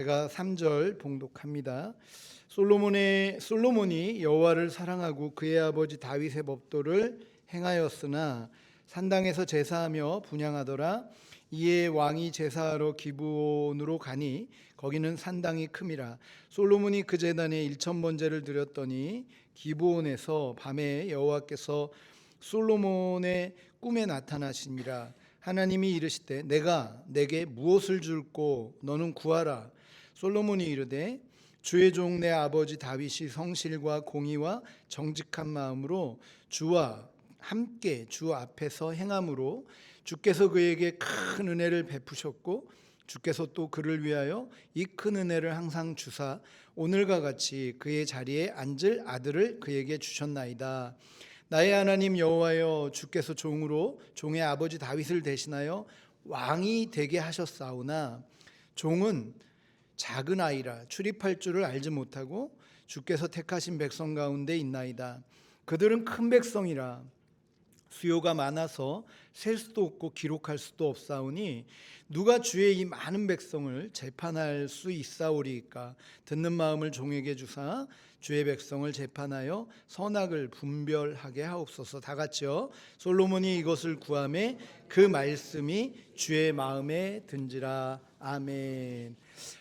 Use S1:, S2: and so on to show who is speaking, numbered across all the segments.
S1: 제가 3절 봉독합니다. 솔로몬이 여호와를 사랑하고 그의 아버지 다윗의 법도를 행하였으나 산당에서 제사하며 분향하더라. 이에 왕이 제사하러 기브온으로 가니 거기는 산당이 큼이라. 솔로몬이 그 제단에 1000번제를 드렸더니 기브온에서 밤에 여호와께서 솔로몬의 꿈에 나타나시니라. 하나님이 이르시되 내가 내게 무엇을 줄꼬 너는 구하라. 솔로몬이 이르되 주의 종 내 아버지 다윗이 성실과 공의와 정직한 마음으로 주와 함께 주 앞에서 행함으로 주께서 그에게 큰 은혜를 베푸셨고 주께서 또 그를 위하여 이 큰 은혜를 항상 주사 오늘과 같이 그의 자리에 앉을 아들을 그에게 주셨나이다. 나의 하나님 여호와여, 주께서 종으로 종의 아버지 다윗을 대신하여 왕이 되게 하셨사오나 종은 작은 아이라 출입할 줄을 알지 못하고 주께서 택하신 백성 가운데 있나이다. 그들은 큰 백성이라 수요가 많아서 셀 수도 없고 기록할 수도 없사오니 누가 주의 이 많은 백성을 재판할 수 있사오리이까. 듣는 마음을 종에게 주사 주의 백성을 재판하여 선악을 분별하게 하옵소서. 다 같이요. 솔로몬이 이것을 구하매 그 말씀이 주의 마음에 든지라. 아멘.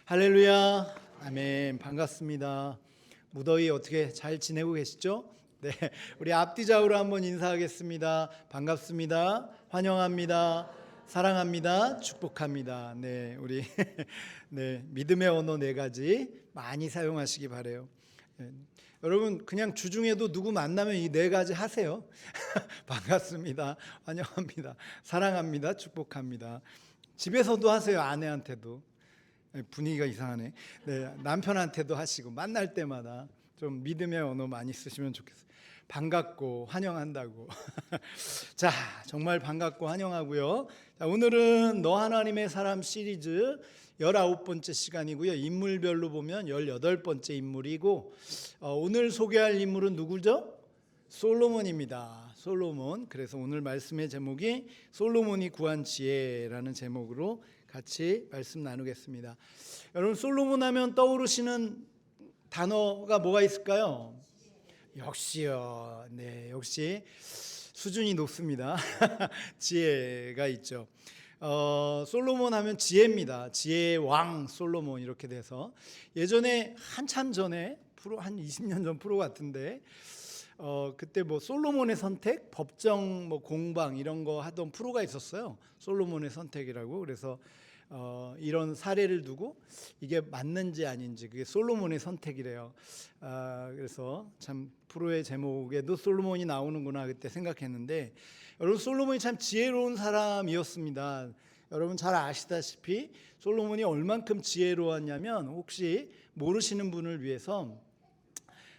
S1: 할렐루야. 아멘. 반갑습니다. 무더위 어떻게 잘 지내고 계시죠? 네, 우리 앞뒤 좌우로 한번 인사하겠습니다. 반갑습니다. 환영합니다. 사랑합니다. 축복합니다. 네, 우리 네, 믿음의 언어 4가지 많이 사용하시기 바래요. 네, 여러분 그냥 주중에도 누구 만나면 이 4가지 하세요. 반갑습니다. 환영합니다. 사랑합니다. 축복합니다. 집에서도 하세요. 아내한테도. 분위기가 이상하네. 네, 남편한테도 하시고 만날 때마다 좀 믿음의 언어 많이 쓰시면 좋겠어요. 반갑고 환영한다고. 자, 정말 반갑고 환영하고요. 자, 오늘은 너 하나님의 사람 시리즈 19번째 시간이고요. 인물별로 보면 18번째 인물이고 오늘 소개할 인물은 누구죠? 솔로몬입니다. 솔로몬. 그래서 오늘 말씀의 제목이 솔로몬이 구한 지혜라는 제목으로 같이 말씀 나누겠습니다. 여러분 솔로몬 하면 떠오르시는 단어가 뭐가 있을까요? 역시요. 네, 역시 수준이 높습니다. 지혜가 있죠. 솔로몬 하면 지혜입니다. 지혜의 왕 솔로몬 이렇게 돼서 예전에 한참 전에 한 20년 전 프로 같은데 그때 뭐 솔로몬의 선택, 법정 뭐 공방 이런 거 하던 프로가 있었어요. 솔로몬의 선택이라고. 그래서 이런 사례를 두고 이게 맞는지 아닌지 그게 솔로몬의 선택이래요. 그래서 참 프로의 제목에도 솔로몬이 나오는구나 그때 생각했는데 여러분 솔로몬이 참 지혜로운 사람이었습니다. 여러분 잘 아시다시피 솔로몬이 얼만큼 지혜로웠냐면 혹시 모르시는 분을 위해서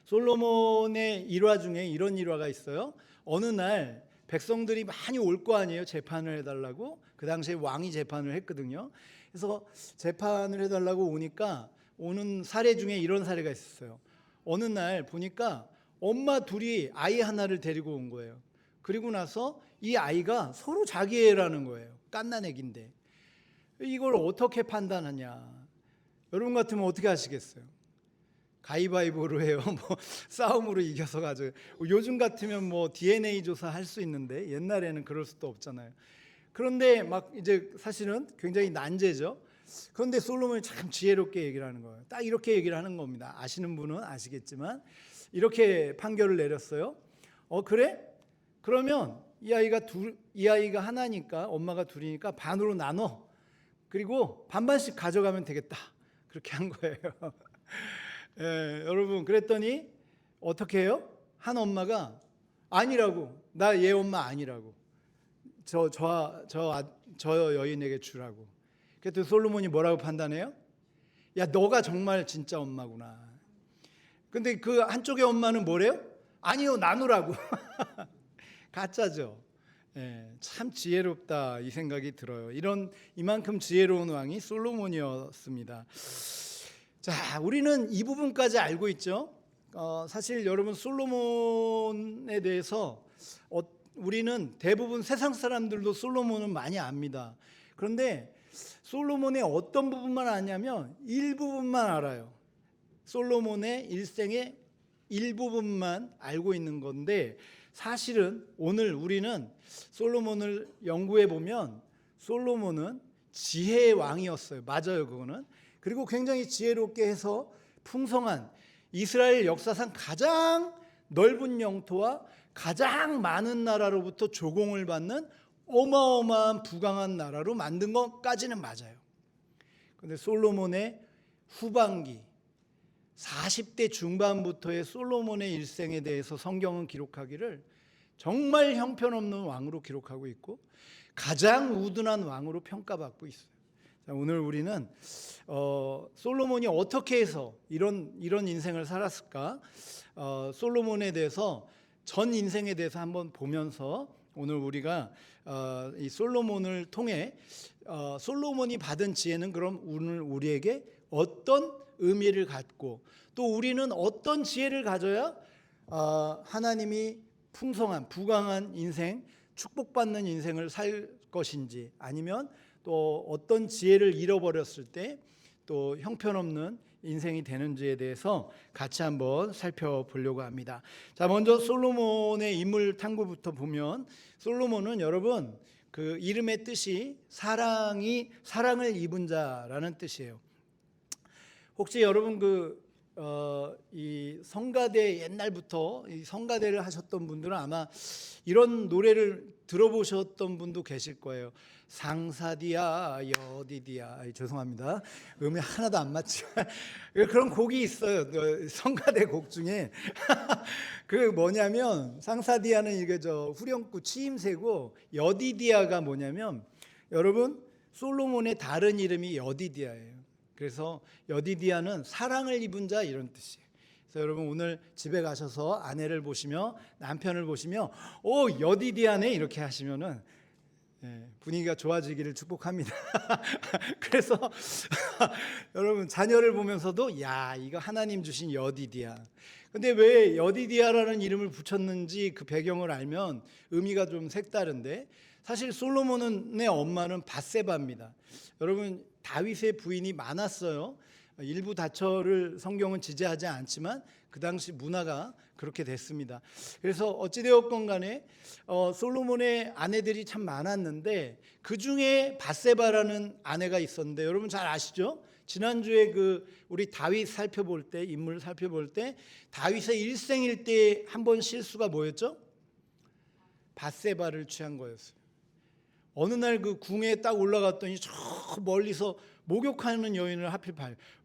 S1: 솔로몬의 일화 중에 이런 일화가 있어요. 어느 날 백성들이 많이 올 거 아니에요. 재판을 해달라고. 그 당시에 왕이 재판을 했거든요. 그래서 재판을 해달라고 오니까 오는 사례 중에 이런 사례가 있었어요. 어느 날 보니까 엄마 둘이 아이 하나를 데리고 온 거예요. 그리고 나서 이 아이가 서로 자기 애라는 거예요. 갓난애기인데 이걸 어떻게 판단하냐. 여러분 같으면 어떻게 하시겠어요? 가위바위보로 해요. 뭐 싸움으로 이겨서 가지고 요즘 같으면 뭐 DNA 조사 할 수 있는데 옛날에는 그럴 수도 없잖아요. 그런데 막 이제 사실은 굉장히 난제죠. 그런데 솔로몬이 참 지혜롭게 얘기를 하는 거예요. 딱 이렇게 얘기를 하는 겁니다. 아시는 분은 아시겠지만 이렇게 판결을 내렸어요. 그래? 그러면 이 아이가 하나니까 엄마가 둘이니까 반으로 나눠. 그리고 반반씩 가져가면 되겠다. 그렇게 한 거예요. 예, 여러분 그랬더니 어떻게 해요? 한 엄마가 아니라고. 나 얘 엄마 아니라고. 저 여인에게 주라고. 그랬더니 솔로몬이 뭐라고 판단해요? 야 너가 정말 진짜 엄마구나. 근데 그 한쪽의 엄마는 뭐래요? 아니요 나누라고. 가짜죠. 예, 참 지혜롭다 이 생각이 들어요. 이만큼 지혜로운 왕이 솔로몬이었습니다. 자, 우리는 이 부분까지 알고 있죠. 사실 여러분 솔로몬에 대해서 우리는 대부분 세상 사람들도 솔로몬은 많이 압니다. 그런데 솔로몬의 어떤 부분만 아냐면 일부분만 알아요. 솔로몬의 일생의 일부분만 알고 있는 건데, 사실은 오늘 우리는 솔로몬을 연구해 보면 솔로몬은 지혜의 왕이었어요. 맞아요, 그거는. 그리고 굉장히 지혜롭게 해서 풍성한 이스라엘 역사상 가장 넓은 영토와 가장 많은 나라로부터 조공을 받는 어마어마한 부강한 나라로 만든 것까지는 맞아요. 그런데 솔로몬의 후반기 40대 중반부터의 솔로몬의 일생에 대해서 성경은 기록하기를 정말 형편없는 왕으로 기록하고 있고 가장 우둔한 왕으로 평가받고 있어요. 자, 오늘 우리는 솔로몬이 어떻게 해서 이런 인생을 살았을까, 솔로몬에 대해서 전 인생에 대해서 한번 보면서 오늘 우리가 이 솔로몬을 통해 솔로몬이 받은 지혜는 그럼 오늘 우리에게 어떤 의미를 갖고 또 우리는 어떤 지혜를 가져야 하나님이 풍성한 부강한 인생, 축복받는 인생을 살 것인지, 아니면 또 어떤 지혜를 잃어버렸을 때 또 형편없는 인생이 되는지에 대해서 같이 한번 살펴보려고 합니다. 자, 먼저 솔로몬의 인물 탐구부터 보면, 솔로몬은 여러분 그 이름의 뜻이 사랑을 입은 자라는 뜻이에요. 혹시 여러분 이 성가대, 옛날부터 이 성가대를 하셨던 분들은 아마 이런 노래를 들어보셨던 분도 계실 거예요. 상사디야 여디디야. 죄송합니다, 음이 하나도 안 맞죠. 그런 곡이 있어요, 성가대 곡 중에. 그 뭐냐면 상사디아는 이게 후렴구 치임새고, 여디디아가 뭐냐면 여러분 솔로몬의 다른 이름이 여디디아예요. 그래서 여디디아는 사랑을 입은 자, 이런 뜻이에요. 그래서 여러분 오늘 집에 가셔서 아내를 보시며 남편을 보시며 여디디아네 이렇게 하시면은 분위기가 좋아지기를 축복합니다. 그래서 여러분 자녀를 보면서도 야, 이거 하나님 주신 여디디아. 근데 왜 여디디아라는 이름을 붙였는지 그 배경을 알면 의미가 좀 색다른데, 사실 솔로몬의 엄마는 밧세바입니다. 여러분 다윗의 부인이 많았어요. 일부 다처를 성경은 지지하지 않지만 그 당시 문화가 그렇게 됐습니다. 그래서 어찌되었건 간에 솔로몬의 아내들이 참 많았는데 그 중에 밧세바라는 아내가 있었는데, 여러분 잘 아시죠? 지난주에 우리 다윗 살펴볼 때, 인물 살펴볼 때 다윗의 일생일 때 한 번 실수가 뭐였죠? 밧세바를 취한 거였어요. 어느 날 그 궁에 딱 올라갔더니 저 멀리서 목욕하는 여인을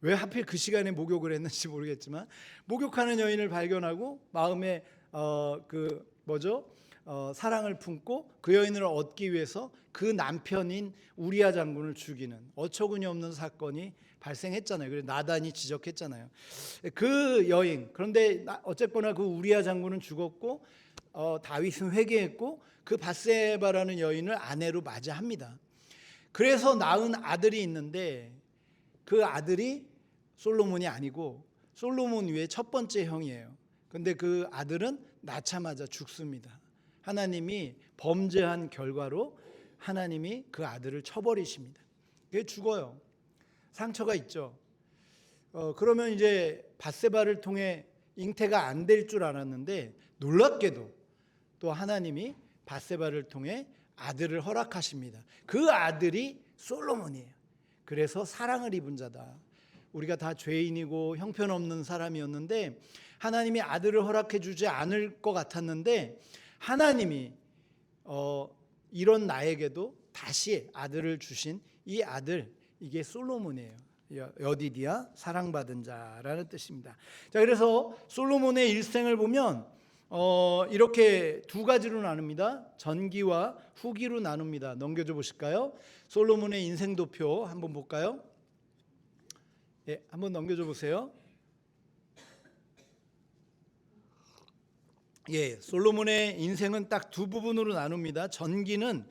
S1: 왜 하필 그 시간에 목욕을 했는지 모르겠지만 목욕하는 여인을 발견하고 마음에 사랑을 품고 그 여인을 얻기 위해서 그 남편인 우리아 장군을 죽이는 어처구니 없는 사건이 발생했잖아요. 그래서 나단이 지적했잖아요. 그 여인, 그런데 어쨌거나 그 우리아 장군은 죽었고 다윗은 회개했고 그 밧세바라는 여인을 아내로 맞이합니다. 그래서 낳은 아들이 있는데 그 아들이 솔로몬이 아니고 솔로몬 위에 첫 번째 형이에요. 근데 그 아들은 낳자마자 죽습니다. 하나님이 범죄한 결과로 하나님이 그 아들을 쳐버리십니다. 그게 죽어요. 상처가 있죠. 그러면 이제 밧세바를 통해 잉태가 안 될 줄 알았는데 놀랍게도 또 하나님이 밧세바를 통해 아들을 허락하십니다. 그 아들이 솔로몬이에요. 그래서 사랑을 입은 자다. 우리가 다 죄인이고 형편없는 사람이었는데 하나님이 아들을 허락해 주지 않을 것 같았는데 하나님이 이런 나에게도 다시 아들을 주신 이 아들, 이게 솔로몬이에요. 여디디아, 사랑받은 자라는 뜻입니다. 자, 그래서 솔로몬의 일생을 보면 이렇게 두 가지로 나눕니다. 전기와 후기로 나눕니다. 넘겨줘 보실까요? 솔로몬의 인생도표 한번 볼까요? 한번 넘겨줘 보세요. 솔로몬의 인생은 딱 두 부분으로 나눕니다. 전기는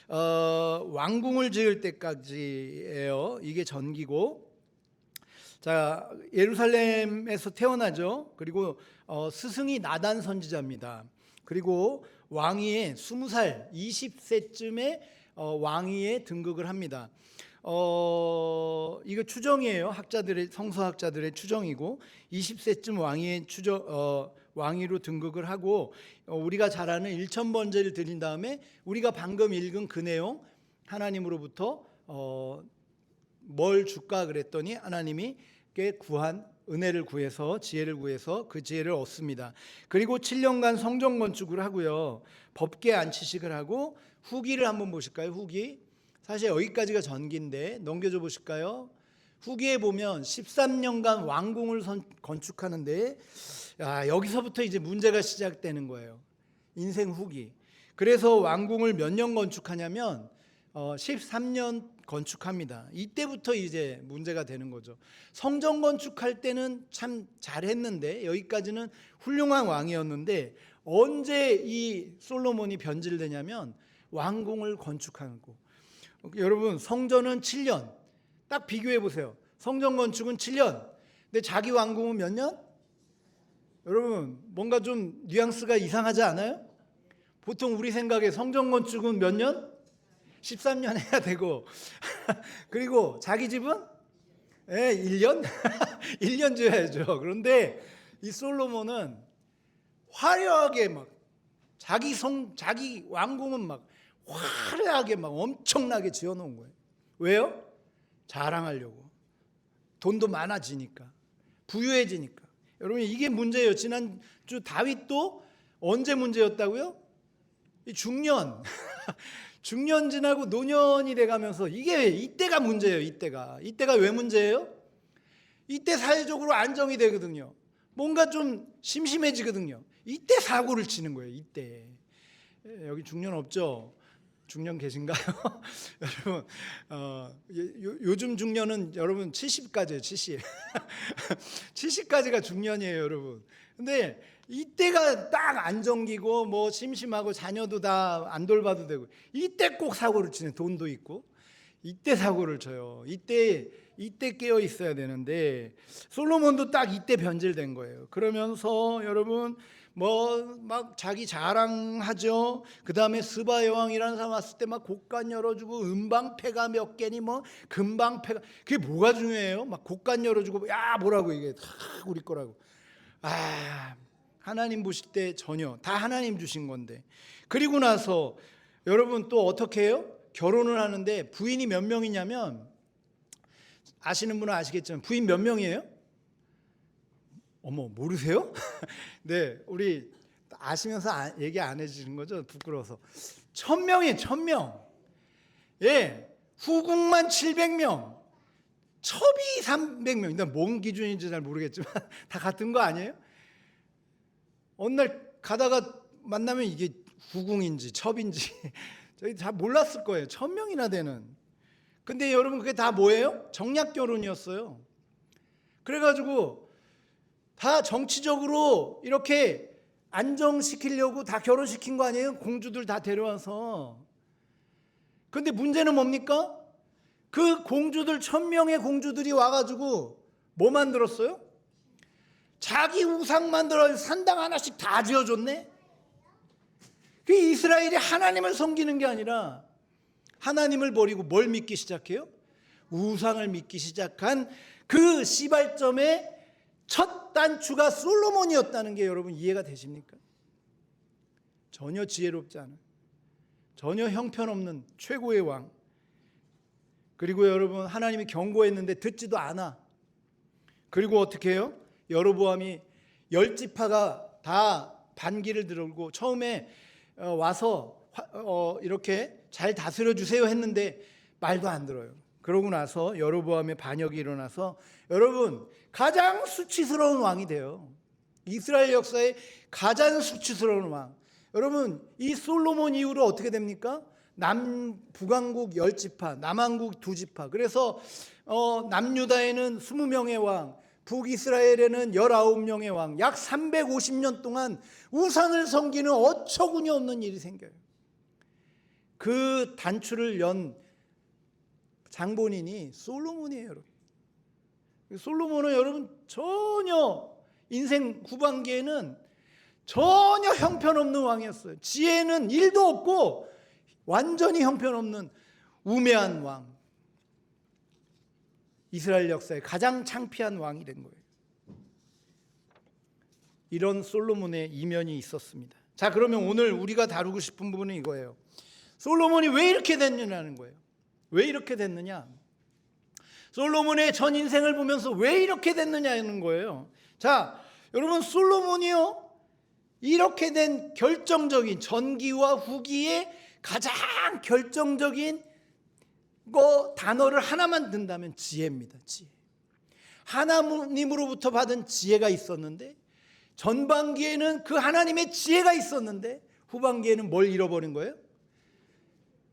S1: 왕궁을 지을 때까지예요. 이게 전기고, 자, 예루살렘에서 태어나죠. 그리고 스승이 나단 선지자입니다. 그리고 왕위에 20살, 20세쯤에 왕위에 등극을 합니다. 이거 추정이에요. 성서학자들의 추정이고 20세쯤 왕위로 등극을 하고 우리가 잘 아는 일천번제를 드린 다음에 우리가 방금 읽은 그 내용 하나님으로부터 뭘 줄까 그랬더니 하나님이 구한 은혜를 구해서 지혜를 구해서 그 지혜를 얻습니다. 그리고 7년간 성전 건축을 하고요. 법궤 안치식을 하고 후기를 한번 보실까요? 후기. 사실 여기까지가 전기인데 넘겨줘 보실까요? 후기에 보면 13년간 왕궁을 건축하는데 여기서부터 이제 문제가 시작되는 거예요. 인생 후기. 그래서 왕궁을 몇 년 건축하냐면 13년 건축합니다. 이때부터 이제 문제가 되는 거죠. 성전 건축할 때는 참 잘했는데 여기까지는 훌륭한 왕이었는데 언제 이 솔로몬이 변질되냐면 왕궁을 건축하고, 여러분 성전은 7년, 딱 비교해 보세요. 성전 건축은 7년, 근데 자기 왕궁은 몇 년? 여러분 뭔가 좀 뉘앙스가 이상하지 않아요? 보통 우리 생각에 성전 건축은 몇 년? 13년 해야 되고 그리고 자기 집은 1년? 1년 줘야죠. 그런데 이 솔로몬은 화려하게 막 자기 왕궁은 막 화려하게 막 엄청나게 지어놓은 거예요. 왜요? 자랑하려고. 돈도 많아지니까, 부유해지니까. 여러분 이게 문제예요. 지난주 다윗도 언제 문제였다고요? 이 중년 중년 지나고 노년이 돼가면서 이때가 문제예요. 이때가 왜 문제예요? 이때 사회적으로 안정이 되거든요. 뭔가 좀 심심해지거든요. 이때 사고를 치는 거예요. 이때. 여기 중년 없죠? 중년 계신가요? 여러분 요즘 중년은 여러분 70까지예요. 70 70까지가 중년이에요. 여러분. 근데 이때가 딱 안정기고 뭐 심심하고 자녀도 다 안 돌봐도 되고 이때 꼭 사고를 치는, 돈도 있고 이때 사고를 쳐요. 이때 깨어 있어야 되는데 솔로몬도 딱 이때 변질된 거예요. 그러면서 여러분 뭐 막 자기 자랑하죠. 그 다음에 스바 여왕이라는 사람 왔을 때 막 곡간 열어주고 음방패가 몇 개니 뭐 금방패가, 그게 뭐가 중요해요? 막 곡간 열어주고 야 뭐라고 이게 다 우리 거라고. 하나님 보실 때 전혀 다 하나님 주신 건데. 그리고 나서 여러분 또 어떻게 해요? 결혼을 하는데 부인이 몇 명이냐면, 아시는 분은 아시겠지만 부인 몇 명이에요? 어머 모르세요? 네, 우리 아시면서 얘기 안 해주시는 거죠? 부끄러워서. 1000명이에요. 1000명. 예, 후궁만 700명, 첩이 300명. 일단 뭔 기준인지 잘 모르겠지만 다 같은 거 아니에요? 어느 날 가다가 만나면 이게 후궁인지 첩인지 저희 다 몰랐을 거예요. 1000명이나 되는. 근데 여러분 그게 다 뭐예요? 정략 결혼이었어요. 그래가지고 다 정치적으로 이렇게 안정시키려고 다 결혼시킨 거 아니에요? 공주들 다 데려와서. 근데 문제는 뭡니까? 그 공주들 1000명의 공주들이 와가지고 뭐 만들었어요? 자기 우상 만들어 산당 하나씩 다 지어줬네. 그 이스라엘이 하나님을 섬기는 게 아니라 하나님을 버리고 뭘 믿기 시작해요? 우상을 믿기 시작한 그 시발점의 첫 단추가 솔로몬이었다는 게 여러분 이해가 되십니까? 전혀 지혜롭지 않은, 전혀 형편없는 최고의 왕. 그리고 여러분 하나님이 경고했는데 듣지도 않아. 그리고 어떻게 해요? 여로보암이 10지파가 다 반기를 들고 처음에 와서 이렇게 잘 다스려 주세요 했는데 말도 안 들어요. 그러고 나서 여로보암의 반역이 일어나서 여러분 가장 수치스러운 왕이 돼요. 이스라엘 역사의 가장 수치스러운 왕. 여러분 이 솔로몬 이후로 어떻게 됩니까? 북왕국 10지파, 남왕국 2지파. 그래서 남유다에는 20명의 왕, 북이스라엘에는 19명의 왕, 약 350년 동안 우상을 섬기는 어처구니 없는 일이 생겨요. 그 단추를 연 장본인이 솔로몬이에요. 여러분. 솔로몬은 여러분 전혀 인생 후반기에는 전혀 형편없는 왕이었어요. 지혜는 1도 없고 완전히 형편없는 우매한 왕. 이스라엘 역사에 가장 창피한 왕이 된 거예요. 이런 솔로몬의 이면이 있었습니다. 자, 그러면 오늘 우리가 다루고 싶은 부분은 이거예요. 솔로몬이 왜 이렇게 됐느냐는 거예요. 왜 이렇게 됐느냐? 솔로몬의 전 인생을 보면서 왜 이렇게 됐느냐는 거예요. 자, 여러분, 솔로몬이요, 이렇게 된 결정적인, 전기와 후기의 가장 결정적인 단어를 하나만 든다면 지혜입니다. 지혜. 하나님으로부터 받은 지혜가 있었는데, 전반기에는 그 하나님의 지혜가 있었는데 후반기에는 뭘 잃어버린 거예요?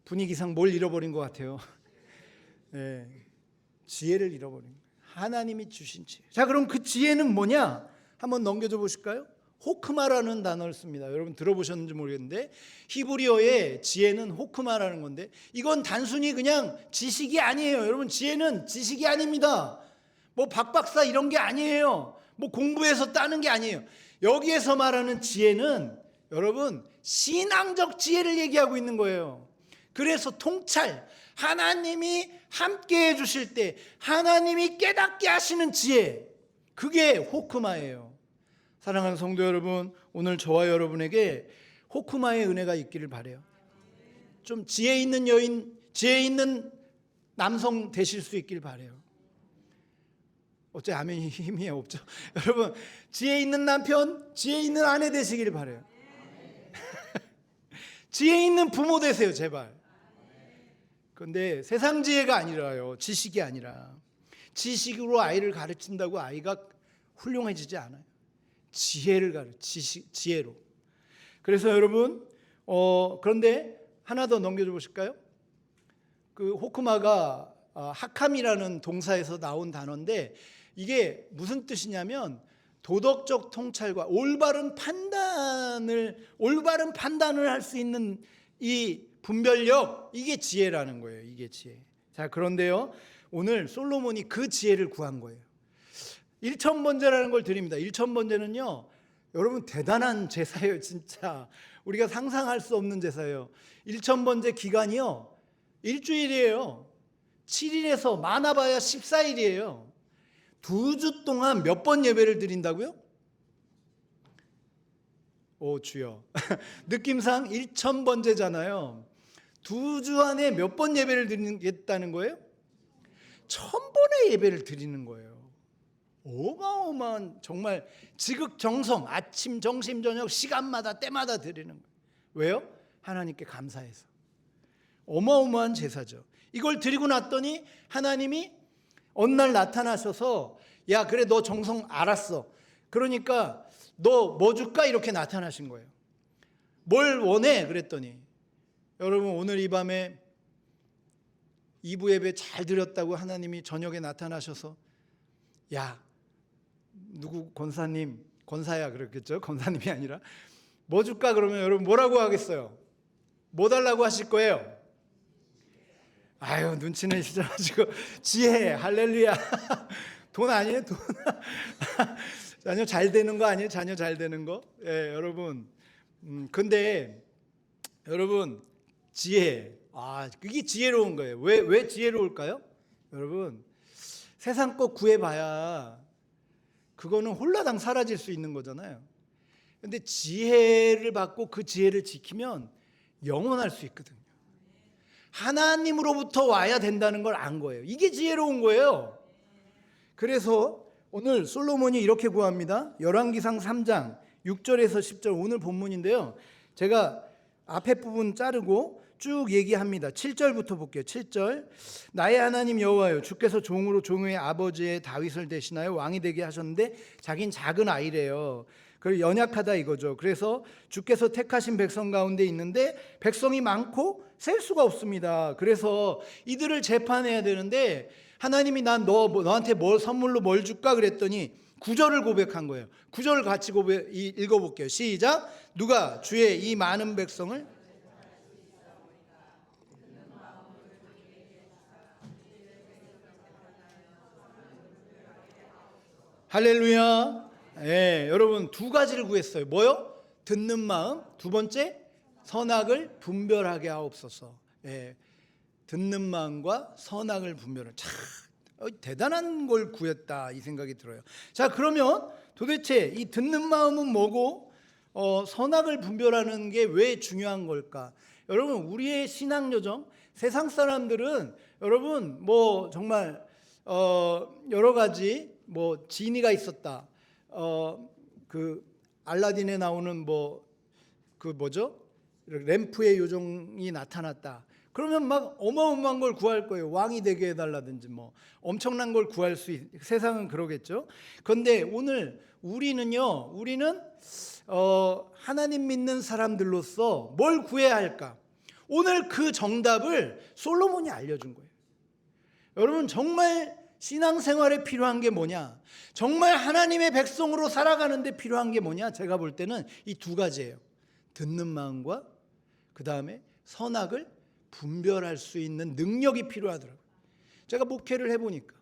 S1: 분위기상 뭘 잃어버린 것 같아요. 네, 지혜를 잃어버린 거예요. 하나님이 주신 지혜. 자, 그럼 그 지혜는 뭐냐? 한번 넘겨줘 보실까요? 호크마라는 단어를 씁니다. 여러분 들어보셨는지 모르겠는데 히브리어의 지혜는 호크마라는 건데, 이건 단순히 그냥 지식이 아니에요. 여러분, 지혜는 지식이 아닙니다. 뭐 박박사 이런 게 아니에요. 뭐 공부해서 따는 게 아니에요. 여기에서 말하는 지혜는 여러분 신앙적 지혜를 얘기하고 있는 거예요. 그래서 통찰, 하나님이 함께 해주실 때 하나님이 깨닫게 하시는 지혜, 그게 호크마예요. 사랑하는 성도 여러분, 오늘 저와 여러분에게 호크마의 은혜가 있기를 바라요. 좀 지혜 있는 여인, 지혜 있는 남성 되실 수 있길 바라요. 어째 아멘이 힘이 없죠. 여러분, 지혜 있는 남편, 지혜 있는 아내 되시길 바라요. 지혜 있는 부모 되세요, 제발. 그런데 세상 지혜가 아니라요, 지식이 아니라, 지식으로 아이를 가르친다고 아이가 훌륭해지지 않아요. 지혜를 지혜로. 그래서 여러분, 그런데 하나 더 넘겨줘 보실까요? 그 호크마가 하캄이라는 동사에서 나온 단어인데, 이게 무슨 뜻이냐면 도덕적 통찰과 올바른 판단을 할 수 있는 이 분별력, 이게 지혜라는 거예요. 이게 지혜. 자, 그런데요, 오늘 솔로몬이 그 지혜를 구한 거예요. 1,000번제라는 걸 드립니다. 1,000번제는요, 여러분 대단한 제사예요. 진짜 우리가 상상할 수 없는 제사예요. 1,000번제 기간이요, 일주일이에요. 7일에서 많아봐야 14일이에요. 2주 동안 몇 번 예배를 드린다고요? 오 주여. 느낌상 1,000번제잖아요. 2주 안에 몇 번 예배를 드리겠다는 거예요? 1,000번의 예배를 드리는 거예요. 어마어마한, 정말 지극정성, 아침, 점심, 저녁 시간마다 때마다 드리는 거예요. 왜요? 하나님께 감사해서. 어마어마한 제사죠. 이걸 드리고 났더니 하나님이 어느 날 나타나셔서, 야 그래 너 정성 알았어, 그러니까 너 뭐 줄까? 이렇게 나타나신 거예요. 뭘 원해? 그랬더니, 여러분 오늘 이 밤에 2부 예배 잘 드렸다고 하나님이 저녁에 나타나셔서, 야 누구 권사님, 권사야 그랬겠죠, 권사님이 아니라, 뭐 줄까? 그러면 여러분 뭐라고 하겠어요? 뭐 달라고 하실 거예요? 아유, 눈치는 있어가지고 지혜, 할렐루야. 돈 아니에요? 돈. 자녀 잘 되는 거 아니에요? 자녀 잘 되는 거. 예, 여러분. 근데 여러분, 지혜, 그게 지혜로운 거예요. 왜 지혜로울까요? 여러분, 세상 거 구해봐야 그거는 홀라당 사라질 수 있는 거잖아요. 근데 지혜를 받고 그 지혜를 지키면 영원할 수 있거든요. 하나님으로부터 와야 된다는 걸 안 거예요. 이게 지혜로운 거예요. 그래서 오늘 솔로몬이 이렇게 구합니다. 열왕기상 3장 6절에서 10절, 오늘 본문인데요, 제가 앞에 부분 자르고 쭉 얘기합니다. 7절부터 볼게요. 7절. 나의 하나님 여호와여, 주께서 종으로 종의 아버지의 다윗을 대신하여 왕이 되게 하셨는데 자긴 작은 아이래요. 그리고 연약하다 이거죠. 그래서 주께서 택하신 백성 가운데 있는데 백성이 많고 셀 수가 없습니다. 그래서 이들을 재판해야 되는데 하나님이 난 너한테 선물로 뭘 줄까? 그랬더니 9절을 고백한 거예요. 9절을 같이 읽어볼게요. 시작. 누가 주의 이 많은 백성을 할렐루야. 예, 여러분 두 가지를 구했어요. 뭐요? 듣는 마음. 두 번째, 선악을 분별하게 하옵소서. 예, 듣는 마음과 선악을 분별을. 참 대단한 걸 구했다 이 생각이 들어요. 자, 그러면 도대체 이 듣는 마음은 뭐고 선악을 분별하는 게 왜 중요한 걸까? 여러분, 우리의 신앙 여정, 세상 사람들은 여러분 뭐 정말 여러 가지 뭐 지니가 있었다. 그 알라딘에 나오는 뭐 그 뭐죠? 램프의 요정이 나타났다. 그러면 막 어마어마한 걸 구할 거예요. 왕이 되게 해달라든지 뭐 엄청난 걸 구할 세상은 그러겠죠. 그런데 오늘 우리는 하나님 믿는 사람들로서 뭘 구해야 할까? 오늘 그 정답을 솔로몬이 알려준 거예요. 여러분, 정말 신앙생활에 필요한 게 뭐냐? 정말 하나님의 백성으로 살아가는데 필요한 게 뭐냐? 제가 볼 때는 이 두 가지예요. 듣는 마음과 그 다음에 선악을 분별할 수 있는 능력이 필요하더라고요. 제가 목회를 해보니까,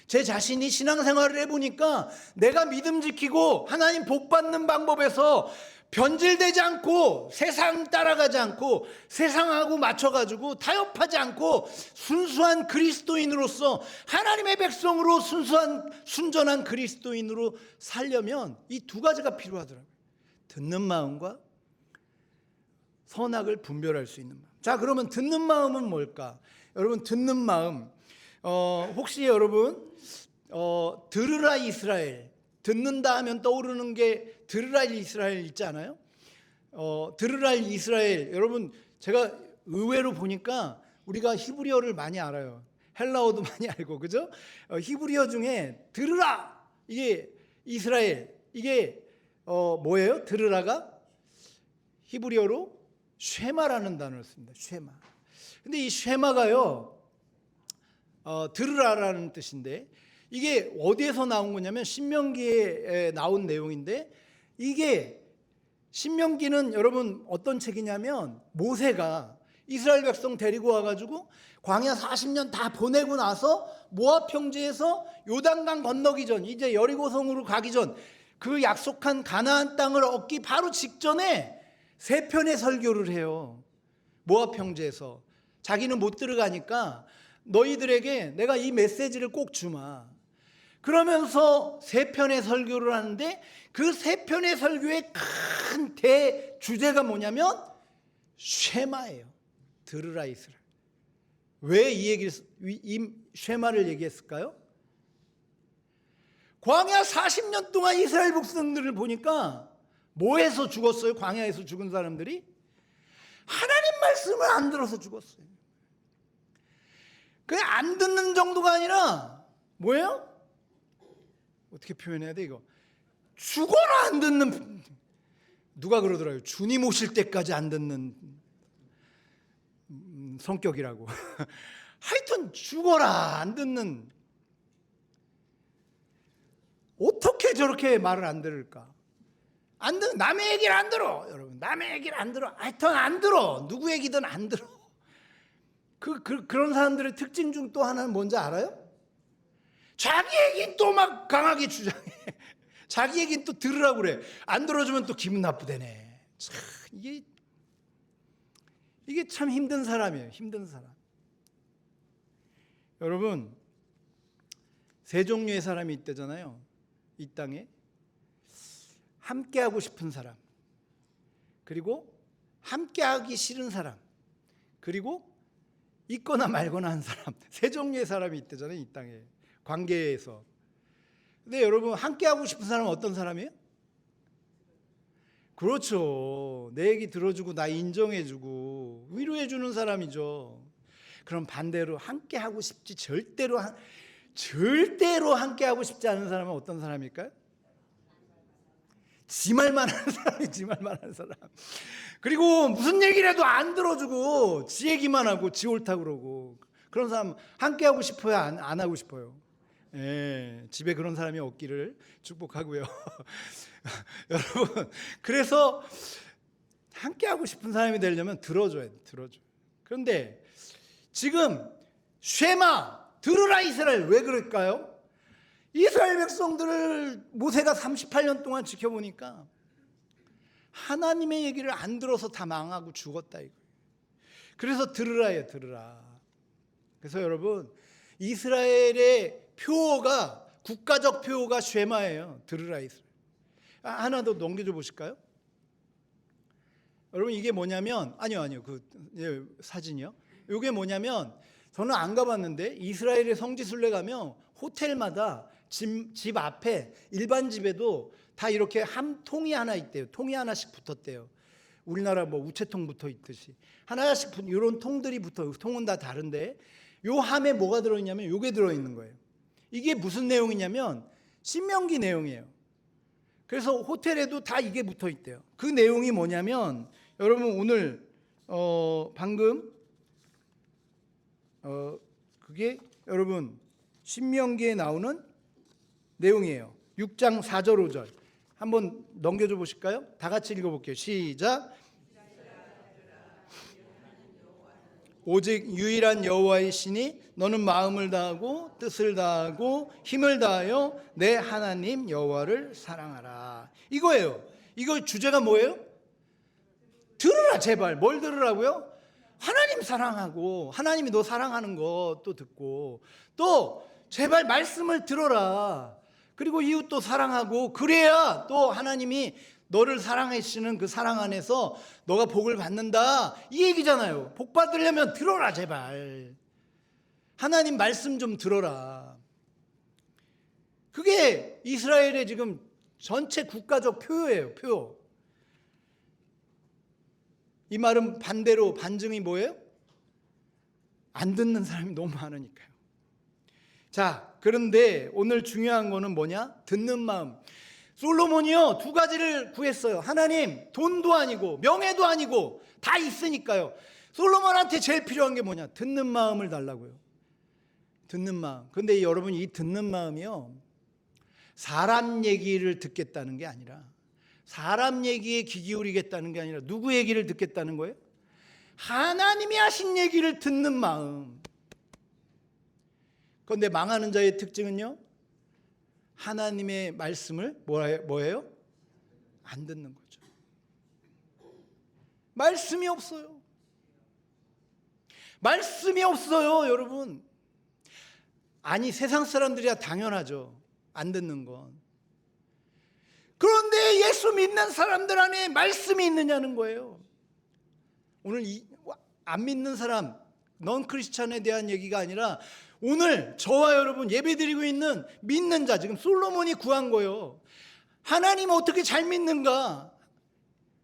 S1: 제 자신이 신앙생활을 해보니까 내가 믿음 지키고 하나님 복 받는 방법에서 변질되지 않고 세상 따라가지 않고 세상하고 맞춰가지고 타협하지 않고 순수한 그리스도인으로서 하나님의 백성으로 순전한 그리스도인으로 살려면 이 두 가지가 필요하더라고요. 듣는 마음과 선악을 분별할 수 있는 마음. 자, 그러면 듣는 마음은 뭘까? 여러분, 듣는 마음, 혹시 여러분 들으라 이스라엘, 듣는다 하면 떠오르는 게 들으라 이스라엘 있지 않아요? 들으라 이스라엘, 여러분 제가 의외로 보니까 우리가 히브리어를 많이 알아요. 헬라어도 많이 알고, 그죠? 히브리어 중에 들으라, 이게 이스라엘, 이게 뭐예요? 들으라가 히브리어로 쉐마라는 단어를 씁니다. 쉐마. 근데 이 쉐마가요, 들으라라는 뜻인데, 이게 어디에서 나온 거냐면 신명기에 나온 내용인데, 이게 신명기는 여러분 어떤 책이냐면, 모세가 이스라엘 백성 데리고 와가지고 광야 40년 다 보내고 나서 모압 평지에서 요단강 건너기 전, 이제 여리고성으로 가기 전, 그 약속한 가나안 땅을 얻기 바로 직전에 세 편의 설교를 해요. 모압 평지에서. 자기는 못 들어가니까 너희들에게 내가 이 메시지를 꼭 주마. 그러면서 세 편의 설교를 하는데, 그 세 편의 설교의 큰 대주제가 뭐냐면 쉐마예요. 들으라 이스라엘. 왜 이 쉐마를 얘기했을까요? 광야 40년 동안 이스라엘 백성들을 보니까 뭐해서 죽었어요? 광야에서 죽은 사람들이 하나님 말씀을 안 들어서 죽었어요. 그냥 안 듣는 정도가 아니라 뭐예요? 어떻게 표현해야 돼 이거? 죽어라 안 듣는, 누가 그러더라고요. 주님 오실 때까지 안 듣는 성격이라고. 하여튼 죽어라 안 듣는. 어떻게 저렇게 말을 안 들을까? 남의 얘기를 안 들어. 여러분, 남의 얘기를 안 들어. 하여튼 안 들어. 누구 얘기든 안 들어. 그런 사람들의 특징 중 또 하나는 뭔지 알아요? 자기 얘기 또 막 강하게 주장해. 자기 얘기 또 들으라고 그래. 안 들어주면 또 기분 나쁘대네. 참, 이게 참 힘든 사람이에요. 힘든 사람. 여러분, 세 종류의 사람이 있대잖아요. 이 땅에. 함께하고 싶은 사람, 그리고 함께하기 싫은 사람, 그리고 있거나 말거나 한 사람. 세 종류의 사람이 있대잖아요. 이 땅에. 관계에서. 근데 여러분, 함께하고 싶은 사람은 어떤 사람이에요? 그렇죠. 내 얘기 들어주고 나 인정해주고 위로해주는 사람이죠. 그럼 반대로 함께하고 싶지 절대로 함께하고 싶지 않은 사람은 어떤 사람일까요? 지 말만 하는 사람이 지 말만 하는 사람. 그리고 무슨 얘기를 해도 안 들어주고 지 얘기만 하고 지 옳다고 그러고, 그런 사람 함께하고 싶어요? 안 하고 싶어요? 예, 집에 그런 사람이 없기를 축복하고요. 여러분, 그래서 함께하고 싶은 사람이 되려면 들어줘야 돼. 들어줘. 그런데 지금 쉐마, 들으라 이스라엘, 왜 그럴까요? 이스라엘 백성들을 모세가 38년 동안 지켜보니까 하나님의 얘기를 안 들어서 다 망하고 죽었다 이거예요. 그래서 들으라예요. 들으라. 그래서 여러분, 이스라엘의 표어가, 국가적 표어가 쉐마예요. 들으라 이스라엘. 하나 더 넘겨줘 보실까요? 여러분 이게 뭐냐면, 아니요 사진이요. 이게 뭐냐면, 저는 안 가봤는데 이스라엘의 성지순례 가면 호텔마다 집 앞에, 일반 집에도 다 이렇게 한 통이 하나 있대요. 통이 하나씩 붙었대요. 우리나라 뭐 우체통 붙어 있듯이 하나씩 이런 통들이 붙어요. 통은 다 다른데 요 함에 뭐가 들어있냐면 요게 들어있는 거예요. 이게 무슨 내용이냐면 신명기 내용이에요. 그래서 호텔에도 다 이게 붙어 있대요. 그 내용이 뭐냐면, 여러분 오늘 방금 그게 여러분 신명기에 나오는 내용이에요. 6장 4절 5절 한번 넘겨줘 보실까요? 다 같이 읽어볼게요. 시작. 오직 유일한 여호와의 신이 너는 마음을 다하고 뜻을 다하고 힘을 다하여 내 하나님 여호와를 사랑하라. 이거예요. 이거 주제가 뭐예요? 들으라 제발. 뭘 들으라고요? 하나님 사랑하고, 하나님이 너 사랑하는 거 또 듣고, 또 제발 말씀을 들어라. 그리고 이웃도 사랑하고, 그래야 또 하나님이 너를 사랑하시는 그 사랑 안에서 너가 복을 받는다, 이 얘기잖아요. 복 받으려면 들어라 제발. 하나님 말씀 좀 들어라. 그게 이스라엘의 지금 전체 국가적 표어예요. 표어. 이 말은 반대로 반증이 뭐예요? 안 듣는 사람이 너무 많으니까요. 자, 그런데 오늘 중요한 거는 뭐냐? 듣는 마음. 솔로몬이요 2가지를 구했어요. 하나님, 돈도 아니고 명예도 아니고 다 있으니까요. 솔로몬한테 제일 필요한 게 뭐냐? 듣는 마음을 달라고요. 듣는 마음. 근데 여러분, 이 듣는 마음이요, 사람 얘기를 듣겠다는 게 아니라, 사람 얘기에 귀 기울이겠다는 게 아니라 누구 얘기를 듣겠다는 거예요? 하나님이 하신 얘기를 듣는 마음. 그런데 망하는 자의 특징은요, 하나님의 말씀을 뭐예요? 안 듣는 거죠. 말씀이 없어요. 말씀이 없어요, 여러분. 아니, 세상 사람들이야 당연하죠, 안 듣는 건. 그런데 예수 믿는 사람들 안에 말씀이 있느냐는 거예요. 오늘 안 믿는 사람, 넌 크리스찬에 대한 얘기가 아니라, 오늘 저와 여러분 예배드리고 있는 믿는 자, 지금 솔로몬이 구한 거예요. 하나님 어떻게 잘 믿는가?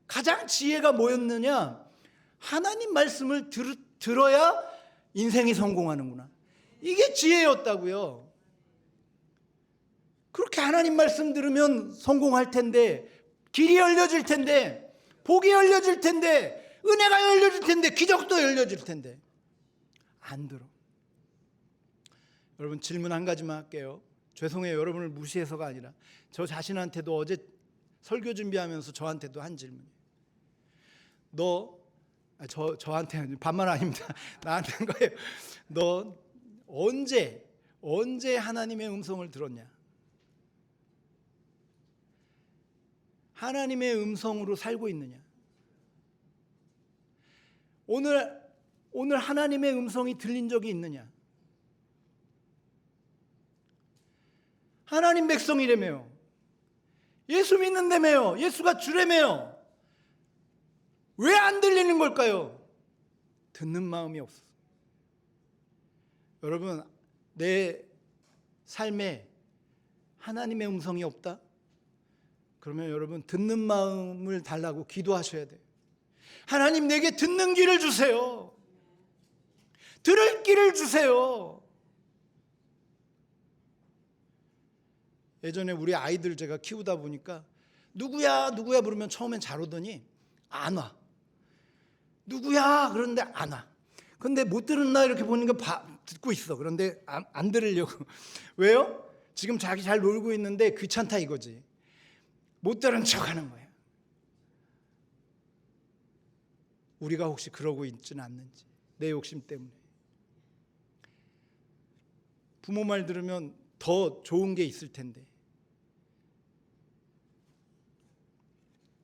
S1: 가장 지혜가 뭐였느냐? 하나님 말씀을 들어야 인생이 성공하는구나. 이게 지혜였다고요. 그렇게 하나님 말씀 들으면 성공할 텐데, 길이 열려질 텐데, 복이 열려질 텐데, 은혜가 열려질 텐데, 기적도 열려질 텐데 안 들어. 여러분, 질문 한 가지만 할게요. 죄송해요, 여러분을 무시해서가 아니라 저 자신한테도 어제 설교 준비하면서 저한테도 한 질문이에요. 저한테 반말 아닙니다. 나한테 한 거예요. 너 언제 하나님의 음성을 들었냐? 하나님의 음성으로 살고 있느냐? 오늘 하나님의 음성이 들린 적이 있느냐? 하나님 백성이라며요. 예수 믿는다며요. 예수가 주라며요. 왜 안 들리는 걸까요? 듣는 마음이 없어. 여러분, 내 삶에 하나님의 음성이 없다? 그러면 여러분, 듣는 마음을 달라고 기도하셔야 돼요. 하나님, 내게 듣는 귀를 주세요. 들을 귀를 주세요. 예전에 우리 아이들 제가 키우다 보니까 누구야 부르면 처음엔 잘 오더니 안 와. 누구야 그런데 안 와. 근데 못 들었나 이렇게 보니까 듣고 있어. 그런데 안 들으려고. 왜요? 지금 자기 잘 놀고 있는데 귀찮다 이거지. 못 들은 척하는 거야. 우리가 혹시 그러고 있지는 않는지, 내 욕심 때문에. 부모 말 들으면 더 좋은 게 있을 텐데.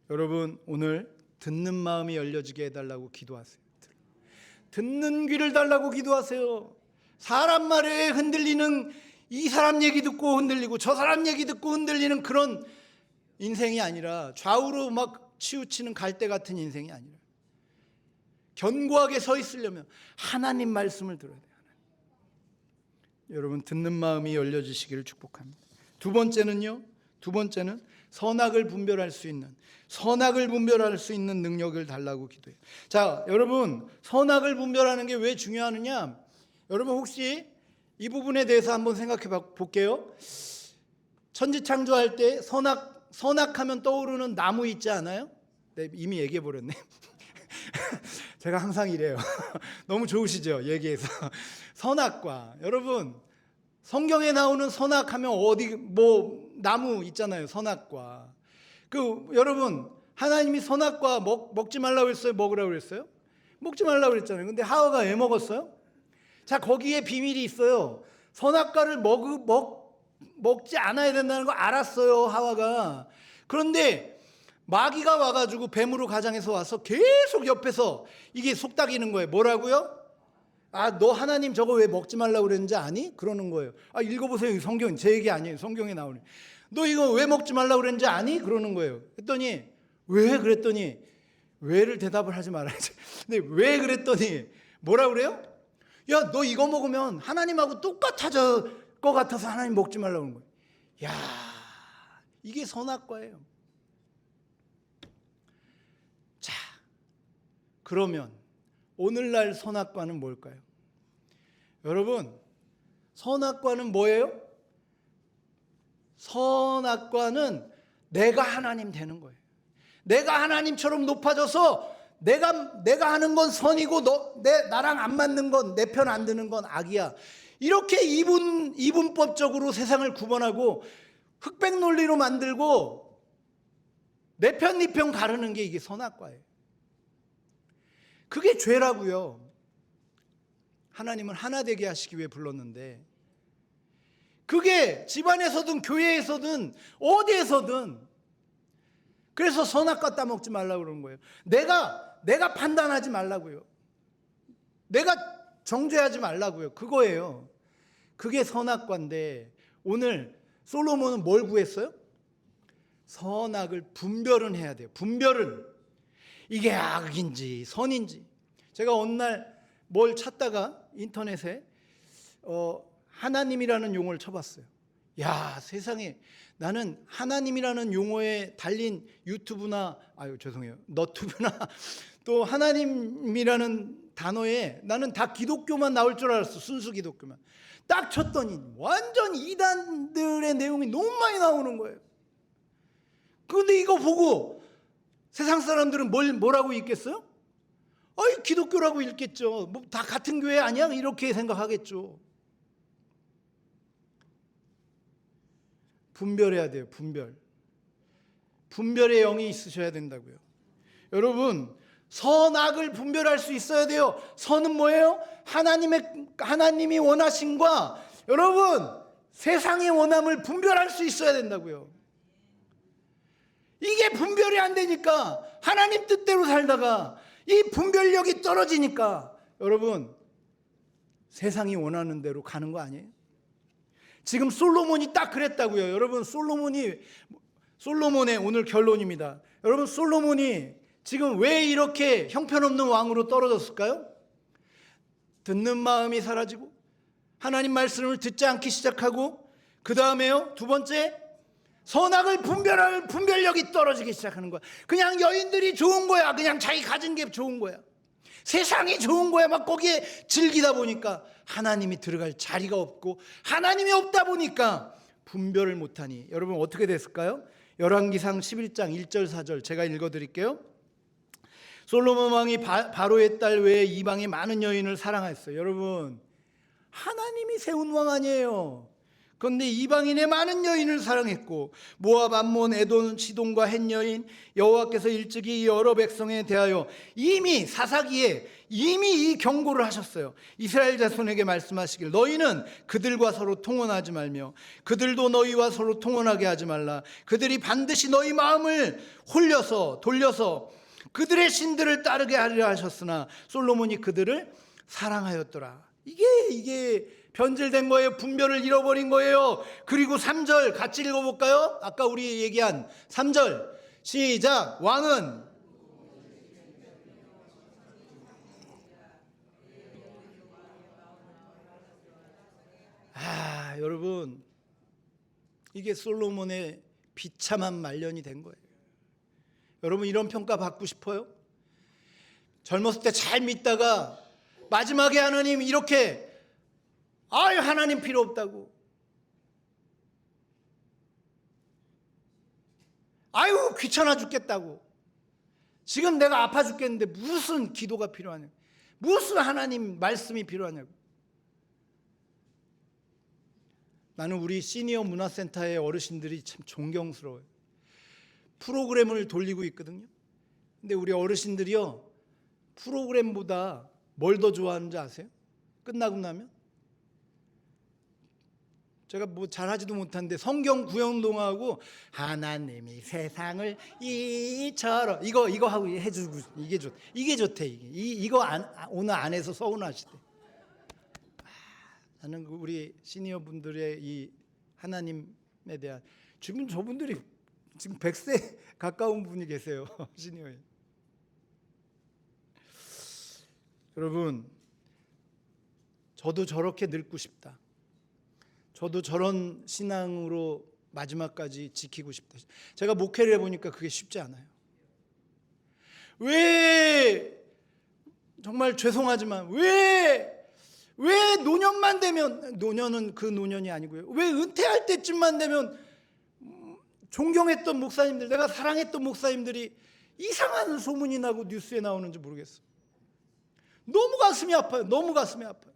S1: 여러분, 오늘 듣는 마음이 열려지게 해달라고 기도하세요. 듣는 귀를 달라고 기도하세요. 사람 말에 흔들리는, 이 사람 얘기 듣고 흔들리고 저 사람 얘기 듣고 흔들리는 그런 인생이 아니라, 좌우로 막 치우치는 갈대 같은 인생이 아니라, 견고하게 서 있으려면 하나님 말씀을 들어야 돼요. 여러분, 듣는 마음이 열려지시기를 축복합니다. 두 번째는 선악을 분별할 수 있는 능력을 달라고 기도해요. 자, 여러분, 선악을 분별하는 게 왜 중요하느냐? 여러분, 혹시 이 부분에 대해서 한번 생각해 볼게요. 천지창조할 때 선악하면 떠오르는 나무 있지 않아요? 네, 이미 얘기해 버렸네. 제가 항상 이래요. 너무 좋으시죠? 얘기해서. 선악과, 여러분, 성경에 나오는 선악하면 나무 있잖아요. 선악과. 여러분, 하나님이 선악과 먹지 말라고 했어요? 먹으라고 그랬어요? 먹지 말라고 그랬잖아요. 근데 하와가 왜 먹었어요? 자, 거기에 비밀이 있어요. 선악과를 먹지 않아야 된다는 거 알았어요, 하와가. 그런데 마귀가 와가지고, 뱀으로 가장해서 와서 계속 옆에서 이게 속닥이는 거예요. 뭐라고요? 너 하나님 저거 왜 먹지 말라고 그랬는지 아니? 그러는 거예요. 읽어보세요. 성경, 제 얘기 아니에요. 성경에 나오네. 너 이거 왜 먹지 말라고 그랬는지 아니? 그러는 거예요. 그랬더니 왜? 그랬더니 왜를 대답을 하지 말아야지. 근데 왜 그랬더니 뭐라 그래요? 야, 너 이거 먹으면 하나님하고 똑같아질 것 같아서 하나님 먹지 말라고 하는 거예요. 야, 이게 선악과예요. 자, 그러면 오늘날 선악과는 뭘까요? 여러분, 선악과는 뭐예요? 선악과는 내가 하나님 되는 거예요. 내가 하나님처럼 높아져서 내가 하는 건 선이고 나랑 안 맞는 건, 내 편 안 드는 건 악이야. 이렇게 이분법적으로 세상을 구분하고 흑백 논리로 만들고 내 편, 네 편 가르는 게 이게 선악과예요. 그게 죄라고요. 하나님은 하나 되게 하시기 위해 불렀는데, 그게 집안에서든 교회에서든 어디에서든, 그래서 선악과 따먹지 말라고 그러는 거예요. 내가 판단하지 말라고요. 내가 정죄하지 말라고요. 그거예요. 그게 선악과인데, 오늘 솔로몬은 뭘 구했어요? 선악을 분별은 해야 돼요. 분별은. 이게 악인지 선인지. 제가 어느 날 뭘 찾다가 인터넷에 하나님이라는 용어를 쳐봤어요. 야, 세상에, 나는 하나님이라는 용어에 달린 유튜브나 너튜브나 또 하나님이라는 단어에 나는 다 기독교만 나올 줄 알았어. 순수 기독교만. 딱 쳤더니 완전 이단들의 내용이 너무 많이 나오는 거예요. 그런데 이거 보고 세상 사람들은 뭐라고 읽겠어요? 기독교라고 읽겠죠. 다 같은 교회 아니야? 이렇게 생각하겠죠. 분별해야 돼요. 분별의 영이 있으셔야 된다고요. 여러분, 선악을 분별할 수 있어야 돼요. 선은 뭐예요? 하나님이 원하심과 여러분 세상의 원함을 분별할 수 있어야 된다고요. 이게 분별이 안 되니까 하나님 뜻대로 살다가 이 분별력이 떨어지니까 여러분 세상이 원하는 대로 가는 거 아니에요? 지금 솔로몬이 딱 그랬다고요. 여러분, 솔로몬의 오늘 결론입니다. 여러분, 솔로몬이 지금 왜 이렇게 형편없는 왕으로 떨어졌을까요? 듣는 마음이 사라지고 하나님 말씀을 듣지 않기 시작하고, 그 다음에요, 두 번째, 선악을 분별할 분별력이 떨어지기 시작하는 거야. 그냥 여인들이 좋은 거야. 그냥 자기 가진 게 좋은 거야. 세상이 좋은 거야. 막 거기에 즐기다 보니까 하나님이 들어갈 자리가 없고, 하나님이 없다 보니까 분별을 못하니 여러분 어떻게 됐을까요? 열왕기상 11장 1절 4절 제가 읽어드릴게요. 솔로몬 왕이 바로의 딸 외에 이방의 많은 여인을 사랑했어요. 여러분, 하나님이 세운 왕 아니에요. 그런데 이방인의 많은 여인을 사랑했고, 모압, 암몬, 에돔, 시돈과 헷 여인, 여호와께서 일찍이 여러 백성에 대하여 이미 사사기에 이미 이 경고를 하셨어요. 이스라엘 자손에게 말씀하시길, 너희는 그들과 서로 통혼하지 말며 그들도 너희와 서로 통혼하게 하지 말라. 그들이 반드시 너희 마음을 돌려서 그들의 신들을 따르게 하리라 하셨으나 솔로몬이 그들을 사랑하였더라. 이게 변질된 거예요. 분별을 잃어버린 거예요. 그리고 3절 같이 읽어볼까요? 아까 우리 얘기한 3절 시작. 왕은 여러분, 이게 솔로몬의 비참한 말년이 된 거예요. 여러분, 이런 평가 받고 싶어요? 젊었을 때 잘 믿다가 마지막에 하나님 이렇게 하나님 필요 없다고, 귀찮아 죽겠다고, 지금 내가 아파 죽겠는데 무슨 기도가 필요하냐고, 무슨 하나님 말씀이 필요하냐고. 나는 우리 시니어 문화센터의 어르신들이 참 존경스러워요. 프로그램을 돌리고 있거든요. 근데 우리 어르신들이요, 프로그램보다 뭘 더 좋아하는지 아세요? 끝나고 나면 제가 뭐 잘하지도 못하는데 성경 구연동하고 하나님이 세상을 이처럼 이거 하고 해주고, 이게 좋대. 이거 오늘 안 해서 서운하시대. 나는 우리 시니어 분들의 이 하나님에 대한, 지금 저분들이 지금 100세 가까운 분이 계세요. 시니어에. 여러분, 저도 저렇게 늙고 싶다. 저도 저런 신앙으로 마지막까지 지키고 싶다. 제가 목회를 해보니까 그게 쉽지 않아요. 왜, 정말 죄송하지만 왜 노년만 되면, 노년은 그 노년이 아니고요, 왜 은퇴할 때쯤만 되면 존경했던 목사님들, 내가 사랑했던 목사님들이 이상한 소문이 나고 뉴스에 나오는지 모르겠어. 너무 가슴이 아파요. 너무 가슴이 아파요.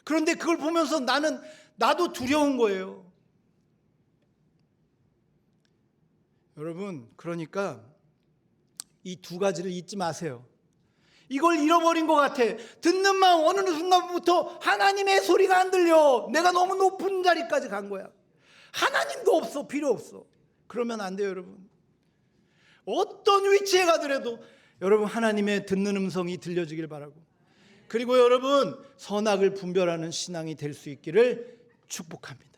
S1: 그런데 그걸 보면서 나도 두려운 거예요. 여러분, 그러니까 이 두 가지를 잊지 마세요. 이걸 잃어버린 것 같아. 듣는 마음, 어느 순간부터 하나님의 소리가 안 들려. 내가 너무 높은 자리까지 간 거야. 하나님도 없어. 필요 없어. 그러면 안 돼요, 여러분. 어떤 위치에 가더라도 여러분, 하나님의 듣는 음성이 들려지길 바라고, 그리고 여러분, 선악을 분별하는 신앙이 될 수 있기를 축복합니다.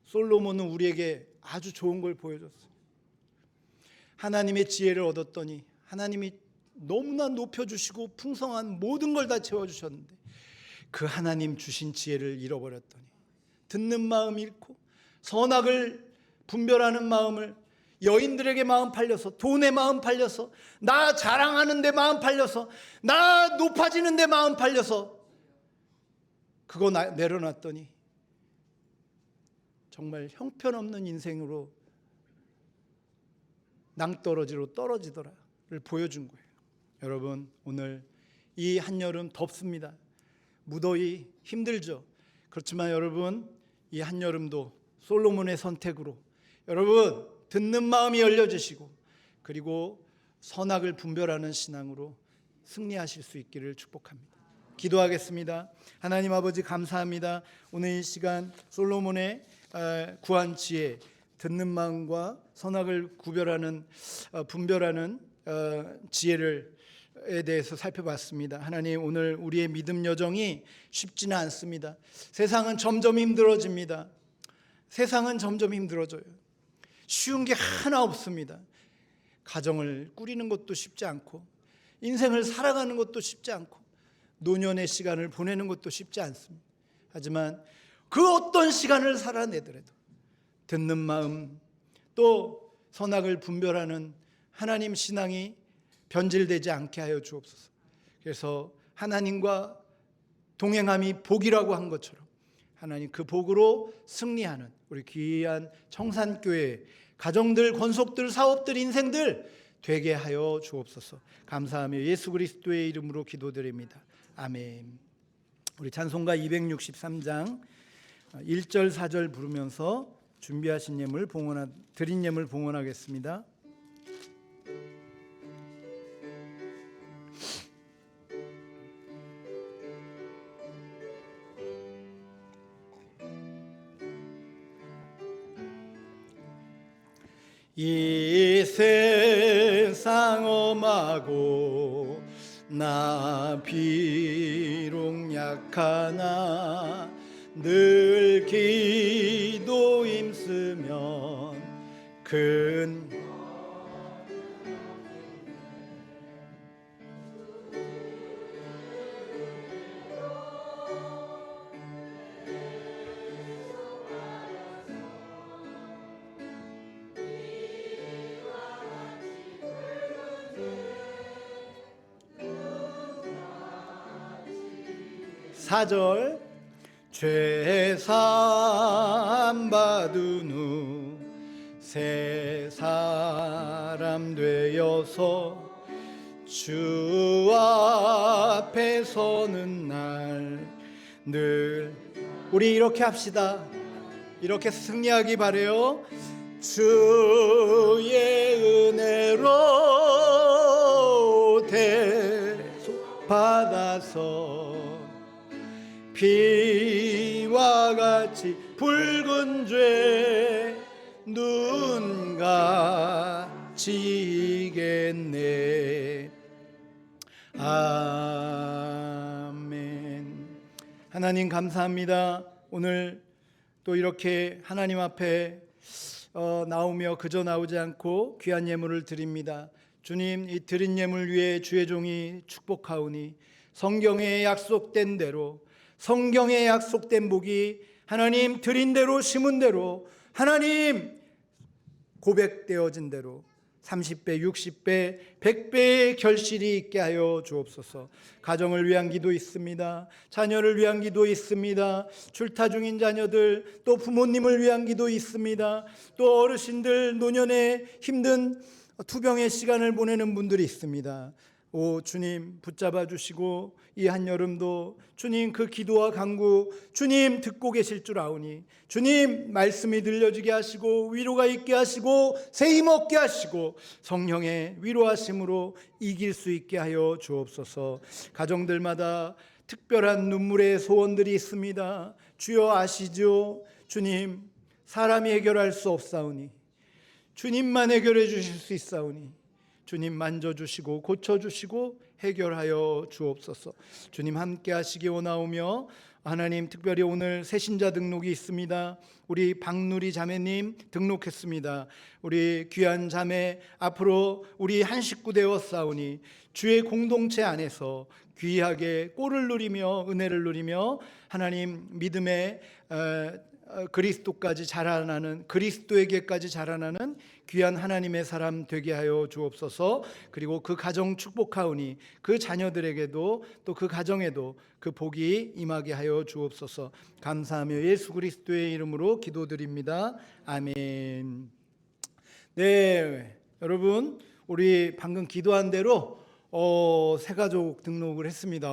S1: 솔로몬은 우리에게 아주 좋은 걸 보여줬어요. 하나님의 지혜를 얻었더니 하나님이 너무나 높여주시고 풍성한 모든 걸 다 채워주셨는데, 그 하나님 주신 지혜를 잃어버렸더니 듣는 마음 잃고 선악을 분별하는 마음을, 여인들에게 마음 팔려서, 돈에 마음 팔려서, 나 자랑하는 데 마음 팔려서, 나 높아지는 데 마음 팔려서 그거 내려놨더니 정말 형편없는 인생으로 낭떠러지로 떨어지더라를 보여준 거예요. 여러분, 오늘 이 한여름 덥습니다. 무더위 힘들죠. 그렇지만 여러분, 이 한여름도 솔로몬의 선택으로 여러분 듣는 마음이 열려지시고, 그리고 선악을 분별하는 신앙으로 승리하실 수 있기를 축복합니다. 기도하겠습니다. 하나님 아버지, 감사합니다. 오늘 이 시간 솔로몬의 구한 지혜, 듣는 마음과 선악을 구별하는 분별하는 지혜에 대해서 살펴봤습니다. 하나님, 오늘 우리의 믿음 여정이 쉽지는 않습니다. 세상은 점점 힘들어집니다. 세상은 점점 힘들어져요. 쉬운 게 하나 없습니다. 가정을 꾸리는 것도 쉽지 않고, 인생을 살아가는 것도 쉽지 않고, 노년의 시간을 보내는 것도 쉽지 않습니다. 하지만 그 어떤 시간을 살아내더라도 듣는 마음, 또 선악을 분별하는 하나님 신앙이 변질되지 않게 하여 주옵소서. 그래서 하나님과 동행함이 복이라고 한 것처럼 하나님 그 복으로 승리하는 우리 귀한 청산교회 가정들, 권속들, 사업들, 인생들 되게 하여 주옵소서. 감사하며 예수 그리스도의 이름으로 기도드립니다. 아멘. 우리 찬송가 263장 1절 4절 부르면서 준비하신 예물 드린 예물 봉헌하겠습니다. 이 세상 엄하고 나 비록 약하나 늘 기도 힘쓰면 큰 사절 죄사함 받은 후 새 사람 되어서 주 앞에 서는 날 늘 우리 이렇게 합시다. 이렇게 승리하기 바래요. 주의 은혜로 대속 받아서 피와 같이 붉은 죄 눈같이 이겠네. 아멘. 하나님 감사합니다. 오늘 또 이렇게 하나님 앞에 나오며 그저 나오지 않고 귀한 예물을 드립니다. 주님, 이 드린 예물 위에 주의 종이 축복하오니 성경에 약속된 대로, 성경에 약속된 복이 하나님 드린 대로 심은 대로, 하나님 고백되어진 대로 30배, 60배, 100배의 결실이 있게 하여 주옵소서. 가정을 위한 기도 있습니다. 자녀를 위한 기도 있습니다. 출타 중인 자녀들, 또 부모님을 위한 기도 있습니다. 또 어르신들, 노년에 힘든 투병의 시간을 보내는 분들이 있습니다. 오 주님 붙잡아 주시고 이 한여름도 주님 그 기도와 간구 주님 듣고 계실 줄 아오니 주님 말씀이 들려지게 하시고 위로가 있게 하시고 새 힘 얻게 하시고 성령의 위로하심으로 이길 수 있게 하여 주옵소서. 가정들마다 특별한 눈물의 소원들이 있습니다. 주여 아시죠? 주님 사람이 해결할 수 없사오니 주님만 해결해 주실 수 있사오니 주님 만져주시고 고쳐주시고 해결하여 주옵소서. 주님 함께 하시기 원하오며 하나님 특별히 오늘 새신자 등록이 있습니다. 우리 박누리 자매님 등록했습니다. 우리 귀한 자매 앞으로 우리 한 식구 되었사오니 주의 공동체 안에서 귀하게 꼴을 누리며 은혜를 누리며 하나님 믿음의 그리스도까지 자라나는 그리스도에게까지 자라나는 귀한 하나님의 사람 되게 하여 주옵소서. 그리고 그 가정 축복하오니 그 자녀들에게도 또 그 가정에도 그 복이 임하게 하여 주옵소서. 감사하며 예수 그리스도의 이름으로 기도드립니다. 아멘. 네, 여러분 우리 방금 기도한 대로 새 가족 등록을 했습니다.